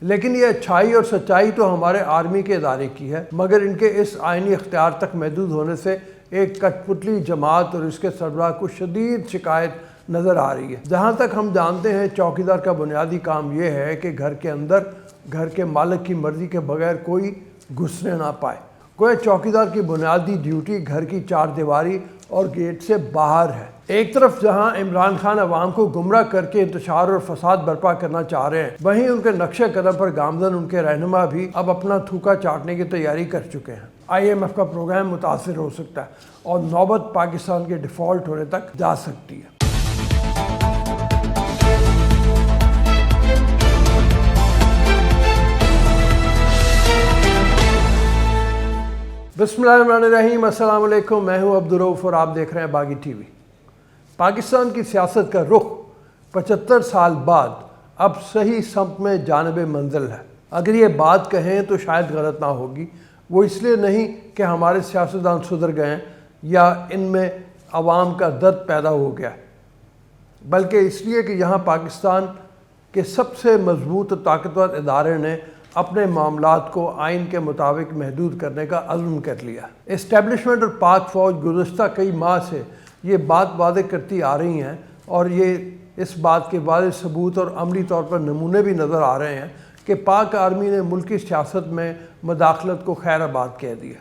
لیکن یہ اچھائی اور سچائی تو ہمارے آرمی کے ادارے کی ہے، مگر ان کے اس آئینی اختیار تک محدود ہونے سے ایک کٹ پتلی جماعت اور اس کے سربراہ کو شدید شکایت نظر آ رہی ہے۔ جہاں تک ہم جانتے ہیں چوکیدار کا بنیادی کام یہ ہے کہ گھر کے اندر گھر کے مالک کی مرضی کے بغیر کوئی گھسنے نہ پائے۔ کوئی چوکیدار کی بنیادی ڈیوٹی گھر کی چار دیواری اور گیٹ سے باہر ہے۔ ایک طرف جہاں عمران خان عوام کو گمراہ کر کے انتشار اور فساد برپا کرنا چاہ رہے ہیں، وہیں ان کے نقش قدم پر گامزن ان کے رہنما بھی اب اپنا تھوکا چاٹنے کی تیاری کر چکے ہیں۔ IMF کا پروگرام متاثر ہو سکتا ہے اور نوبت پاکستان کے ڈیفالٹ ہونے تک جا سکتی ہے۔ بسم اللہ الرحمن الرحیم، السلام علیکم، میں ہوں عبدالرؤف اور آپ دیکھ رہے ہیں باغی ٹی وی۔ پاکستان کی سیاست کا رخ 75 سال بعد اب صحیح سمت میں جانب منزل ہے۔ اگر یہ بات کہیں تو شاید غلط نہ ہوگی، وہ اس لیے نہیں کہ ہمارے سیاستدان سدھر گئے ہیں یا ان میں عوام کا درد پیدا ہو گیا ہے، بلکہ اس لیے کہ یہاں پاکستان کے سب سے مضبوط اور طاقتور ادارے نے اپنے معاملات کو آئین کے مطابق محدود کرنے کا عزم کر لیا۔ اسٹیبلشمنٹ اور پاک فوج گزشتہ کئی ماہ سے یہ بات واضح کرتی آ رہی ہیں، اور یہ اس بات کے واضح ثبوت اور عملی طور پر نمونے بھی نظر آ رہے ہیں کہ پاک آرمی نے ملکی سیاست میں مداخلت کو خیر آباد کہہ دیا۔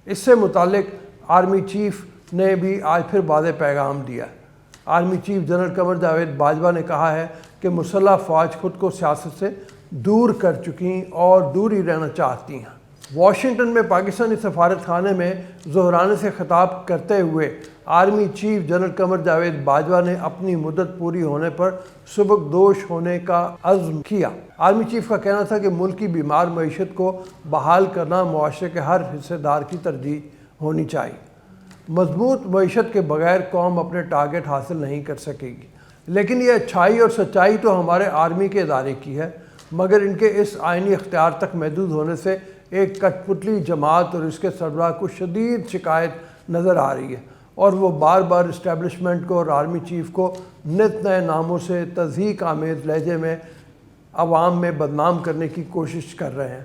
اس سے متعلق آرمی چیف نے بھی آج پھر واضح پیغام دیا۔ Army chief general Qamar Javed Bajwa نے کہا ہے کہ مسلح فوج خود کو سیاست سے دور کر چکی اور دور ہی رہنا چاہتی ہیں۔ واشنگٹن میں پاکستانی سفارت خانے میں ظہرانے سے خطاب کرتے ہوئے army chief general Qamar Javed Bajwa نے اپنی مدت پوری ہونے پر سبکدوش ہونے کا عزم کیا۔ آرمی چیف کا کہنا تھا کہ ملک کی بیمار معیشت کو بحال کرنا معاشرے کے ہر حصہ دار کی ترجیح ہونی چاہیے۔ مضبوط معیشت کے بغیر قوم اپنے ٹارگٹ حاصل نہیں کر سکے گی۔ لیکن یہ اچھائی اور سچائی تو ہمارے آرمی کے ادارے کی ہے، مگر ان کے اس آئینی اختیار تک محدود ہونے سے ایک کٹ پتلی جماعت اور اس کے سربراہ کو شدید شکایت نظر آ رہی ہے، اور وہ بار بار اسٹیبلشمنٹ کو اور آرمی چیف کو نت نئے ناموں سے تضحیک آمیز لہجے میں عوام میں بدنام کرنے کی کوشش کر رہے ہیں،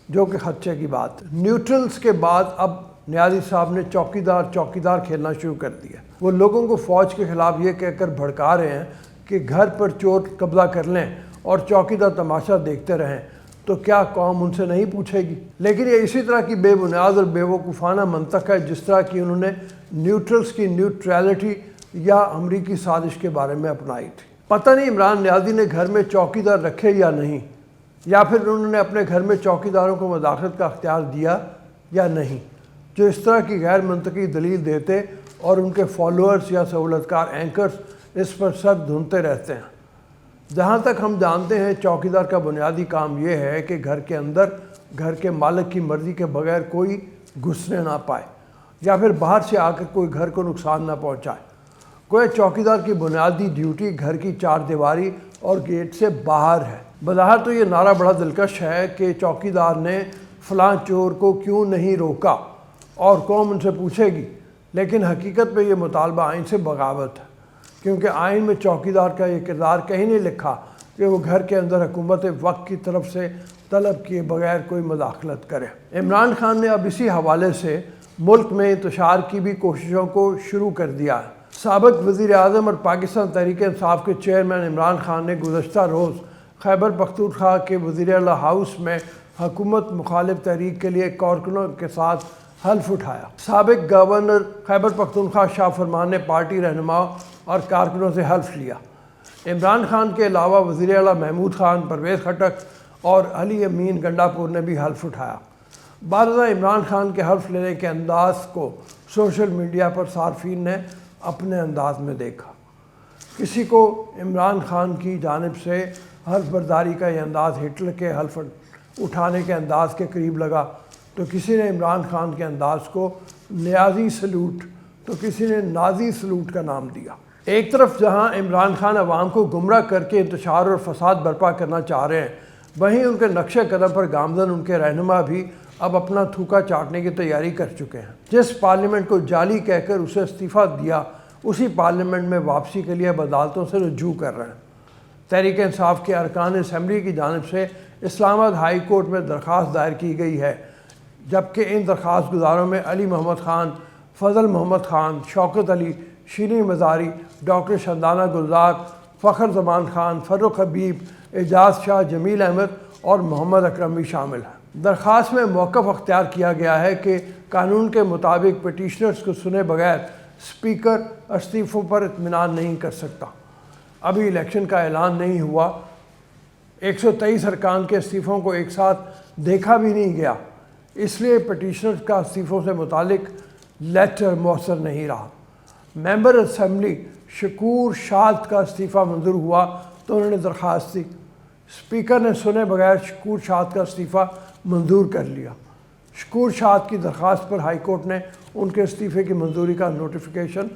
جو کہ خدشے کی بات ہے۔ نیوٹرلز کے بعد اب نیازی صاحب نے چوکیدار کھیلنا شروع کر دیا۔ وہ لوگوں کو فوج کے خلاف یہ کہہ کر بھڑکا رہے ہیں کہ گھر پر چور قبضہ کر لیں اور چوکیدار تماشا دیکھتے رہیں، تو کیا قوم ان سے نہیں پوچھے گی؟ لیکن یہ اسی طرح کی بے بنیاد اور بے وقوفانہ منطق ہے جس طرح کی انہوں نے نیوٹرلز کی نیوٹریلٹی یا امریکی سازش کے بارے میں اپنائی تھی۔ پتہ نہیں عمران نیازی نے گھر میں چوکیدار رکھے یا نہیں، یا پھر انہوں نے اپنے گھر میں چوکیداروں کو مداخلت کا اختیار دیا یا نہیں، جو اس طرح کی غیر منطقی دلیل دیتے اور ان کے فالوورز یا سہولتکار اینکرز اس پر سر دھنتے رہتے ہیں۔ جہاں تک ہم جانتے ہیں چوکیدار کا بنیادی کام یہ ہے کہ گھر کے اندر گھر کے مالک کی مرضی کے بغیر کوئی گھسنے نہ پائے یا پھر باہر سے آ کر کوئی گھر کو نقصان نہ پہنچائے۔ کوئی چوکیدار کی بنیادی ڈیوٹی گھر کی چار دیواری اور گیٹ سے باہر ہے۔ بظاہر تو یہ نعرہ بڑا دلکش ہے کہ چوکیدار نے فلاں چور کو کیوں نہیں روکا اور قوم ان سے پوچھے گی، لیکن حقیقت میں یہ مطالبہ آئین سے بغاوت ہے، کیونکہ آئین میں چوکیدار کا یہ کردار کہیں نہیں لکھا کہ وہ گھر کے اندر حکومت وقت کی طرف سے طلب کیے بغیر کوئی مداخلت کرے۔ عمران خان نے اب اسی حوالے سے ملک میں انتشار کی بھی کوششوں کو شروع کر دیا ہے۔ سابق وزیر اعظم اور پاکستان تحریک انصاف کے چیئرمین عمران خان نے گزشتہ روز خیبر پختونخوا کے وزیر اعلیٰ ہاؤس میں حکومت مخالف تحریک کے لیے کارکنوں کے ساتھ حلف اٹھایا۔ سابق گورنر خیبر پختونخوا شاہ فرمان نے پارٹی رہنماؤں اور کارکنوں سے حلف لیا۔ عمران خان کے علاوہ وزیر اعلیٰ محمود خان، پرویز خٹک اور علی امین گنڈا پور نے بھی حلف اٹھایا۔ بعض عمران خان کے حلف لینے کے انداز کو سوشل میڈیا پر صارفین نے اپنے انداز میں دیکھا۔ کسی کو عمران خان کی جانب سے حلف برداری کا یہ انداز ہٹلر کے حلف اٹھانے کے انداز کے قریب لگا، تو کسی نے عمران خان کے انداز کو نیازی سلوٹ، تو کسی نے نازی سلوٹ کا نام دیا۔ ایک طرف جہاں عمران خان عوام کو گمراہ کر کے انتشار اور فساد برپا کرنا چاہ رہے ہیں، وہیں ان کے نقش قدم پر گامزن ان کے رہنما بھی اب اپنا تھوکا چاٹنے کی تیاری کر چکے ہیں۔ جس پارلیمنٹ کو جعلی کہہ کر اسے استعفیٰ دیا، اسی پارلیمنٹ میں واپسی کے لیے اب عدالتوں سے رجوع کر رہے ہیں۔ تحریک انصاف کے ارکان اسمبلی کی جانب سے اسلام آباد ہائی کورٹ میں درخواست دائر کی گئی ہے، جبکہ ان درخواست گزاروں میں علی محمد خان، فضل محمد خان، شوکت علی، شیریں مزاری، ڈاکٹر شندانہ گلزار، فخر زمان خان، فرخ حبیب، اعجاز شاہ، جمیل احمد اور محمد اکرم بھی شامل ہیں۔ درخواست میں موقف اختیار کیا گیا ہے کہ قانون کے مطابق پٹیشنرز کو سنے بغیر اسپیکر استعفوں پر اطمینان نہیں کر سکتا۔ ابھی الیکشن کا اعلان نہیں ہوا، 123 ارکان کے استعفوں کو ایک ساتھ دیکھا بھی نہیں گیا، اس لیے پٹیشنرز کا استعفوں سے متعلق لیٹر مؤثر نہیں رہا۔ ممبر اسمبلی شکور شاد کا استعفیٰ منظور ہوا تو انہوں نے درخواست دی، اسپیکر نے سنے بغیر شکور شاد کا استعفیٰ منظور کر لیا۔ شکور شاد کی درخواست پر ہائی کورٹ نے ان کے استعفے کی منظوری کا نوٹیفیکیشن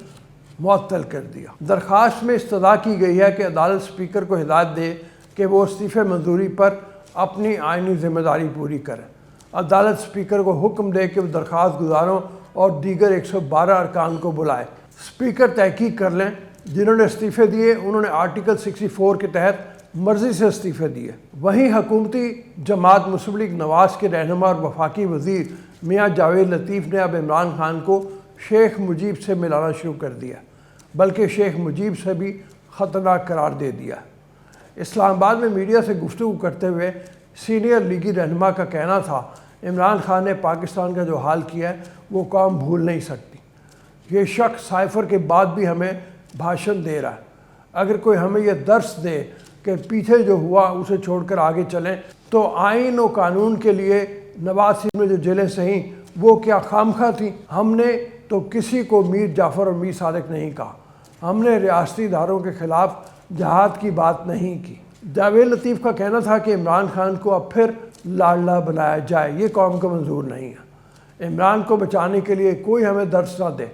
معطل کر دیا۔ درخواست میں استدعا کی گئی ہے کہ عدالت اسپیکر کو ہدایت دے کہ وہ استعفے منظوری پر اپنی آئینی ذمہ داری پوری کرے۔ عدالت اسپیکر کو حکم دے کہ وہ درخواست گزاروں اور دیگر 112 ارکان کو بلائے۔ اسپیکر تحقیق کر لیں جنہوں نے استعفے دیے انہوں نے آرٹیکل 64 کے تحت مرضی سے استعفے دیے۔ وہیں حکومتی جماعت مسلم لیگ نواز کے رہنما اور وفاقی وزیر میاں جاوید لطیف نے اب عمران خان کو شیخ مجیب سے ملانا شروع کر دیا، بلکہ شیخ مجیب سے بھی خطرناک قرار دے دیا۔ اسلام آباد میں میڈیا سے گفتگو کرتے ہوئے سینئر لیگی رہنما کا کہنا تھا، عمران خان نے پاکستان کا جو حال کیا ہے وہ قوم بھول نہیں سکتی۔ یہ شخص سائفر کے بعد بھی ہمیں بھاشن دے رہا ہے۔ اگر کوئی ہمیں یہ درس دے کہ پیچھے جو ہوا اسے چھوڑ کر آگے چلیں تو آئین و قانون کے لیے نواز شریف میں جو جیلیں سہیں وہ کیا خامخواہ تھیں؟ ہم نے تو کسی کو میر جعفر اور میر صادق نہیں کہا، ہم نے ریاستی اداروں کے خلاف جہاد کی بات نہیں کی۔ جاوید لطیف کا کہنا تھا کہ عمران خان کو اب پھر لاڈلا بنایا جائے، یہ قوم کو منظور نہیں ہے۔ عمران کو بچانے کے لیے کوئی ہمیں درس نہ دے۔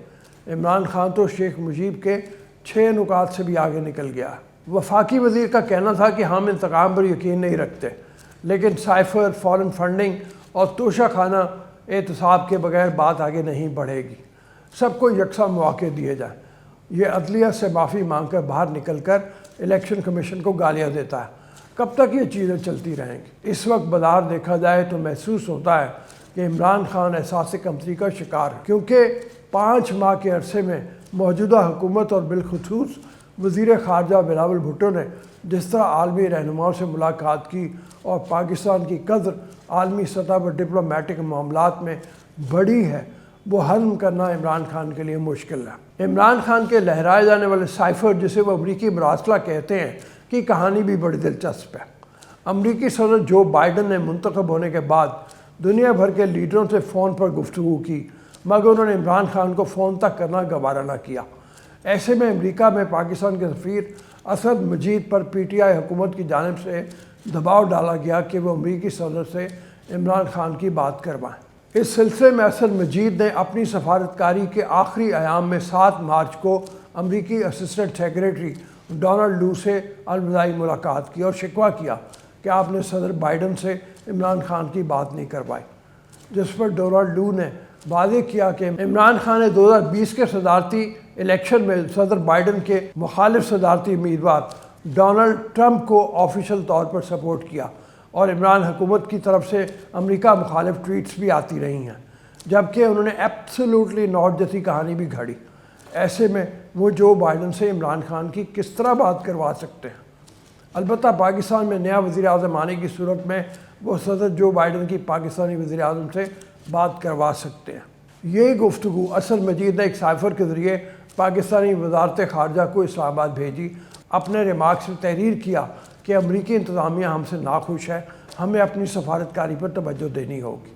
عمران خان تو شیخ مجیب کے 6 نکات سے بھی آگے نکل گیا ہے۔ وفاقی وزیر کا کہنا تھا کہ ہم انتقام پر یقین نہیں رکھتے، لیکن سائفر، فارن فنڈنگ اور توشہ خانہ احتساب کے بغیر بات آگے نہیں بڑھے گی۔ سب کو یکساں مواقع دیے جائیں۔ یہ عدلیہ سے معافی مانگ کر باہر نکل کر الیکشن کمیشن کو گالیاں دیتا ہے۔ کب تک یہ چیزیں چلتی رہیں گی؟ اس وقت بظاہر دیکھا جائے تو محسوس ہوتا ہے کہ عمران خان احساس کمتری کا شکار ہے، کیونکہ 5 ماہ کے عرصے میں موجودہ حکومت اور بالخصوص وزیر خارجہ بلاول بھٹو نے جس طرح عالمی رہنماؤں سے ملاقات کی اور پاکستان کی قدر عالمی سطح پر ڈپلومیٹک معاملات میں بڑھی ہے، وہ ہضم کرنا عمران خان کے لیے مشکل ہے۔ عمران خان کے لہرائے جانے والے سائفر، جسے وہ امریکی مراسلہ کہتے ہیں، کی کہانی بھی بڑی دلچسپ ہے۔ امریکی صدر جو بائیڈن نے منتخب ہونے کے بعد دنیا بھر کے لیڈروں سے فون پر گفتگو کی، مگر انہوں نے عمران خان کو فون تک کرنا گوارا نہ کیا۔ ایسے میں امریکہ میں پاکستان کے سفیر اسد مجید پر پی ٹی آئی حکومت کی جانب سے دباؤ ڈالا گیا کہ وہ امریکی صدر سے عمران خان کی بات کروائیں۔ اس سلسلے میں اسد مجید نے اپنی سفارتکاری کے آخری ایام میں 7 مارچ کو امریکی اسسٹنٹ سیکریٹری ڈونلڈ لو سے الوداعی ملاقات کی اور شکوہ کیا کہ آپ نے صدر بائیڈن سے عمران خان کی بات نہیں کروائی، جس پر ڈونلڈ لو نے واضح کیا کہ عمران خان نے 2020 کے صدارتی الیکشن میں صدر بائیڈن کے مخالف صدارتی امیدوار ڈونلڈ ٹرمپ کو آفیشل طور پر سپورٹ کیا، اور عمران حکومت کی طرف سے امریکہ مخالف ٹویٹس بھی آتی رہی ہیں، جبکہ انہوں نے ایبسولوٹلی ناٹ جیسی کہانی بھی گھڑی۔ ایسے میں وہ جو بائیڈن سے عمران خان کی کس طرح بات کروا سکتے ہیں؟ البتہ پاکستان میں نیا وزیر اعظم آنے کی صورت میں وہ صدر جو بائیڈن کی پاکستانی وزیر اعظم سے بات کروا سکتے ہیں۔ یہی گفتگو اسد مجید نے ایک سائفر کے ذریعے پاکستانی وزارت خارجہ کو اسلام آباد بھیجی۔ اپنے ریمارکس میں تحریر کیا کہ امریکی انتظامیہ ہم سے ناخوش ہے، ہمیں اپنی سفارتکاری پر توجہ دینی ہوگی۔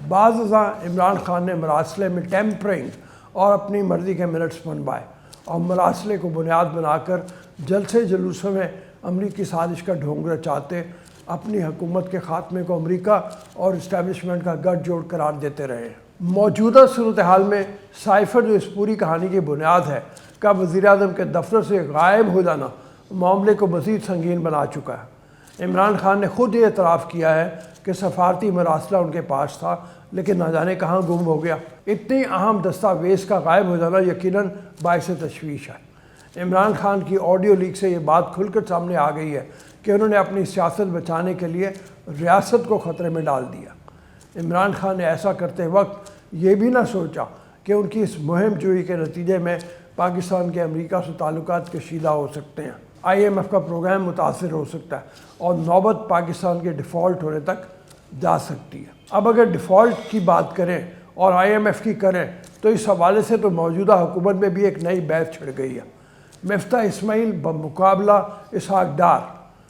بعض ازاں عمران خان نے مراسلے میں ٹیمپرنگ اور اپنی مرضی کے منٹس بنوائے اور مراسلے کو بنیاد بنا کر جلسے جلوسوں میں امریکی سازش کا ڈھونگ رچاتے اپنی حکومت کے خاتمے کو امریکہ اور اسٹیبلشمنٹ کا گٹھ جوڑ قرار دیتے رہے ہیں۔ موجودہ صورتحال میں سائفر جو اس پوری کہانی کی بنیاد ہے کا وزیر اعظم کے دفتر سے غائب ہو جانا معاملے کو مزید سنگین بنا چکا ہے۔ عمران خان نے خود یہ اعتراف کیا ہے کہ سفارتی مراسلہ ان کے پاس تھا، لیکن نہ جانے کہاں گم ہو گیا۔ اتنی اہم دستاویز کا غائب ہو جانا یقیناً باعث تشویش ہے۔ عمران خان کی آڈیو لیک سے یہ بات کھل کر سامنے آ گئی ہے کہ انہوں نے اپنی سیاست بچانے کے لیے ریاست کو خطرے میں ڈال دیا۔ عمران خان نے ایسا کرتے وقت یہ بھی نہ سوچا کہ ان کی اس مہم جوئی کے نتیجے میں پاکستان کے امریکہ سے تعلقات کشیدہ ہو سکتے ہیں، IMF کا پروگرام متاثر ہو سکتا ہے اور نوبت پاکستان کے ڈیفالٹ ہونے تک جا سکتی ہے۔ اب اگر ڈیفالٹ کی بات کریں اور IMF کی کریں تو اس حوالے سے تو موجودہ حکومت میں بھی ایک نئی بحث چھڑ گئی ہے۔ مفتاح اسماعیل بمقابلہ اسحاق ڈار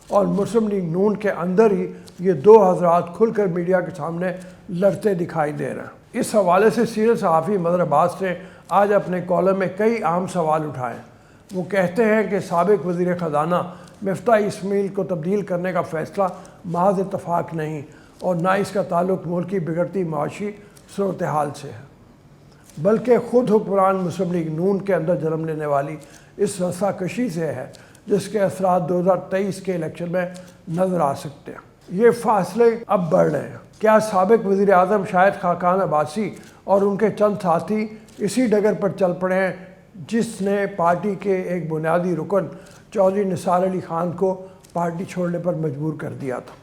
اور مسلم لیگ نون کے اندر ہی یہ دو حضرات کھل کر میڈیا کے سامنے لڑتے دکھائی دے رہے ہیں۔ اس حوالے سے سینئر صحافی مظہر عباس نے آج اپنے کالم میں کئی اہم سوال اٹھائے ہیں۔ وہ کہتے ہیں کہ سابق وزیر خزانہ مفتاح اسماعیل کو تبدیل کرنے کا فیصلہ محض اتفاق نہیں اور نہ اس کا تعلق ملک کی بگڑتی معاشی صورتحال سے ہے، بلکہ خود حکمران مسلم لیگ نون کے اندر جنم لینے والی اس رسا کشی سے ہے جس کے اثرات 2023 کے الیکشن میں نظر آ سکتے ہیں۔ یہ فاصلے اب بڑھ رہے ہیں۔ کیا سابق وزیر اعظم شاہد خاقان عباسی اور ان کے چند ساتھی اسی ڈگر پر چل پڑے ہیں جس نے پارٹی کے ایک بنیادی رکن چودھری نثار علی خان کو پارٹی چھوڑنے پر مجبور کر دیا تھا؟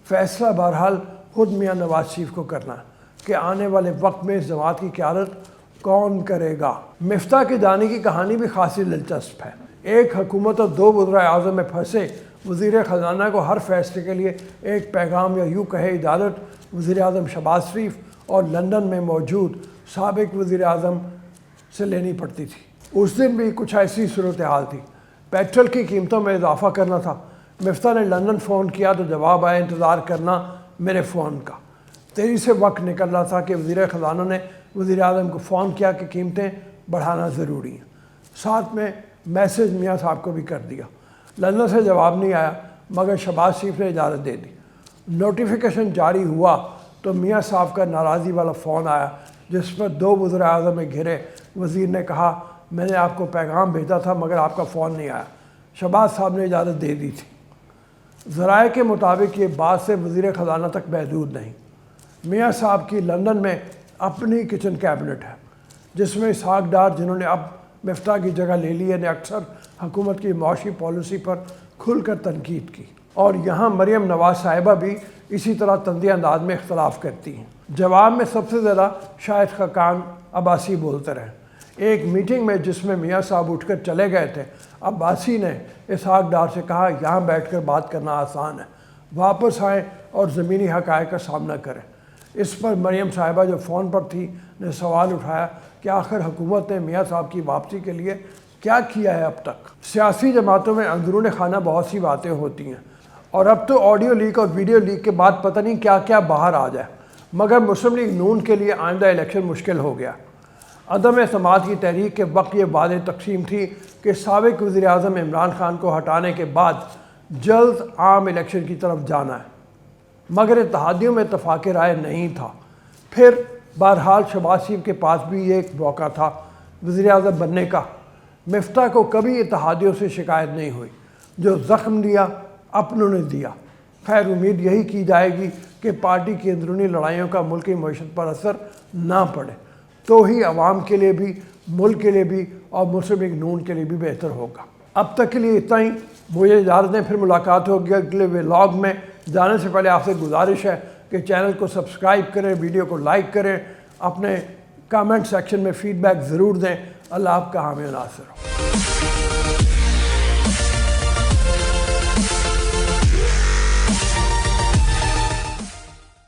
فیصلہ بہرحال خود میاں نواز شریف کو کرنا ہے کہ آنے والے وقت میں اس جماعت کی قیادت کون کرے گا۔ مفتاح کی جانے کی کہانی بھی خاصی دلچسپ ہے۔ ایک حکومت اور دو وزراء اعظم میں پھنسے وزیر خزانہ کو ہر فیصلے کے لیے ایک پیغام یا یوں کہے اجازت وزیر اعظم شہباز شریف اور لندن میں موجود سابق وزیر اعظم سے لینی پڑتی تھی۔ اس دن بھی کچھ ایسی صورتحال تھی۔ پیٹرول کی قیمتوں میں اضافہ کرنا تھا۔ مفتاح نے لندن فون کیا تو جواب آیا انتظار کرنا میرے فون کا۔ تیزی سے وقت نکل رہا تھا کہ وزیر خزانہ نے وزیر اعظم کو فون کیا کہ قیمتیں بڑھانا ضروری ہیں، ساتھ میں میسج میاں صاحب کو بھی کر دیا۔ لندن سے جواب نہیں آیا مگر شہباز شریف نے اجازت دے دی۔ نوٹیفیکیشن جاری ہوا تو میاں صاحب کا ناراضی والا فون آیا جس پر دو وزراء اعظم میں گھرے وزیر نے کہا میں نے آپ کو پیغام بھیجا تھا مگر آپ کا فون نہیں آیا۔ شہباز صاحب نے اجازت دے دی تھی۔ ذرائع کے مطابق یہ بات سے وزیر خزانہ تک محدود نہیں۔ میاں صاحب کی لندن میں اپنی کچن کیبنٹ ہے جس میں اسحاق ڈار جنہوں نے اب مفتاح کی جگہ لے لی ہے نے اکثر حکومت کی معاشی پالیسی پر کھل کر تنقید کی، اور یہاں مریم نواز صاحبہ بھی اسی طرح طنزیہ انداز میں اختلاف کرتی ہیں۔ جواب میں سب سے زیادہ شاہد خاقان عباسی بولتے رہے۔ ایک میٹنگ میں جس میں میاں صاحب اٹھ کر چلے گئے تھے، عباسی نے اسحاق ڈار سے کہا یہاں بیٹھ کر بات کرنا آسان ہے، واپس آئیں اور زمینی حقائق کا سامنا کریں۔ اس پر مریم صاحبہ جو فون پر تھی نے سوال اٹھایا کہ آخر حکومت نے میاں صاحب کی واپسی کے لیے کیا کیا ہے اب تک؟ سیاسی جماعتوں میں اندرون خانہ بہت سی باتیں ہوتی ہیں اور اب تو آڈیو لیک اور ویڈیو لیک کے بعد پتہ نہیں کیا کیا باہر آ جائے، مگر مسلم لیگ نون کے لیے آئندہ الیکشن مشکل ہو گیا۔ عدم اعتماد کی تحریک کے وقت یہ واضح تقسیم تھی کہ سابق وزیر اعظم عمران خان کو ہٹانے کے بعد جلد عام الیکشن کی طرف جانا ہے، مگر اتحادیوں میں اتفاق رائے نہیں تھا۔ پھر بہرحال شہباز شریف کے پاس بھی یہ ایک موقع تھا وزیر اعظم بننے کا۔ مفتاح کو کبھی اتحادیوں سے شکایت نہیں ہوئی، جو زخم دیا اپنوں نے دیا۔ خیر امید یہی کی جائے گی کہ پارٹی کی اندرونی لڑائیوں کا ملکی معیشت پر اثر نہ پڑے، تو ہی عوام کے لیے بھی، ملک کے لیے بھی اور مسلم لیگ نون کے لیے بھی بہتر ہوگا۔ اب تک کے لیے اتنا ہی، مجھے اجازت دیں، پھر ملاقات ہوگی اگلے ولاگ میں۔ جانے سے پہلے آپ سے گزارش ہے کہ چینل کو سبسکرائب کریں، ویڈیو کو لائک کریں، اپنے کامنٹ سیکشن میں فیڈ بیک ضرور دیں۔ اللہ آپ کا حامی و ناصر ہو۔